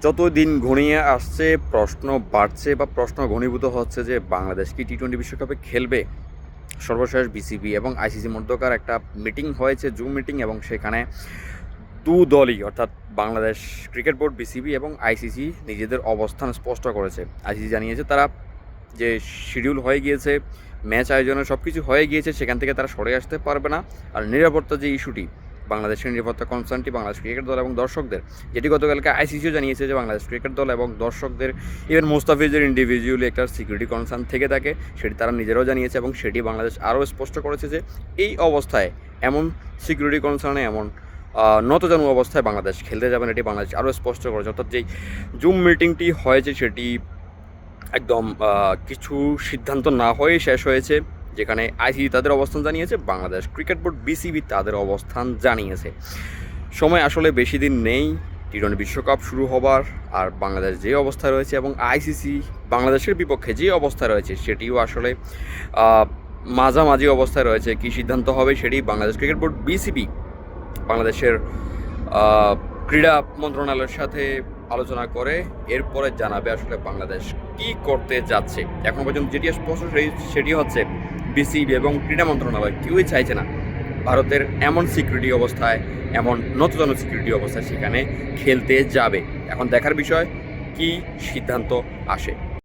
যত দিন ঘনিয়ে আসছে প্রশ্ন বাড়ছে বা প্রশ্ন ঘনীভূত হচ্ছে যে বাংলাদেশ কি টি-20 বিশ্বকাপে খেলবে। সর্বশেষ বিসিবি এবং আইসিসি মধ্যকার একটা মিটিং হয়েছে, জুম মিটিং, এবং সেখানে দু দলই অর্থাৎ বাংলাদেশ ক্রিকেট বোর্ড বিসিবি এবং আইসিসি নিজেদের অবস্থান স্পষ্ট করেছে। আইসিসি জানিয়েছে তারা যে শিডিউল হয়ে গিয়েছে, ম্যাচ আয়োজনের সব কিছু হয়ে গিয়েছে, সেখান থেকে তারা সরে আসতে পারবে না। আর নিরাপত্তা যে ইস্যুটি, বাংলাদেশের নিরাপত্তা কনসার্নটি বাংলাদেশ ক্রিকেট দল এবং দর্শকদের, যেটি গতকালকে আইসিসিও জানিয়েছে যে বাংলাদেশ ক্রিকেট দল এবং দর্শকদের, ইভেন মুস্তাফিজের ইন্ডিভিজুয়ালি একটা সিকিউরিটি কনসার্ন থেকে থাকে, সেটি তারা নিজেরাও জানিয়েছে এবং সেটি বাংলাদেশ আরও স্পষ্ট করেছে যে এই অবস্থায় এমন সিকিউরিটি কনসার্নে এমন নতজানু অবস্থায় বাংলাদেশ খেলতে যাবেন, এটি বাংলাদেশ আরও স্পষ্ট করেছে। অর্থাৎ যেই জুম মিটিংটি হয়েছে সেটি একদম কিছু সিদ্ধান্ত না হয়েই শেষ হয়েছে, যেখানে আইসিসি তাদের অবস্থান জানিয়েছে, বাংলাদেশ ক্রিকেট বোর্ড বিসিবি তাদের অবস্থান জানিয়েছে। সময় আসলে বেশি দিন নেই টি-20 বিশ্বকাপ শুরু হবার, আর বাংলাদেশ যে অবস্থায় রয়েছে এবং আইসিসি বাংলাদেশের বিপক্ষে যে অবস্থায় রয়েছে সেটিও আসলে মাঝামাঝি অবস্থায় রয়েছে। কী সিদ্ধান্ত হবে সেটি বাংলাদেশ ক্রিকেট বোর্ড বিসিবি বাংলাদেশের ক্রীড়া মন্ত্রণালয়ের সাথে আলোচনা করে এরপরে জানাবে আসলে বাংলাদেশ কি করতে যাচ্ছে। এখন পর্যন্ত যেটি স্পষ্ট সেটি হচ্ছে বিসিবি এবং ক্রীড়া মন্ত্রণালয় কেউই চাইছে না ভারতের এমন সিকিউরিটি অবস্থায়, এমন নতুন সিকিউরিটি অবস্থায় সেখানে খেলতে যাবে। এখন দেখার বিষয় কি সিদ্ধান্ত আসে।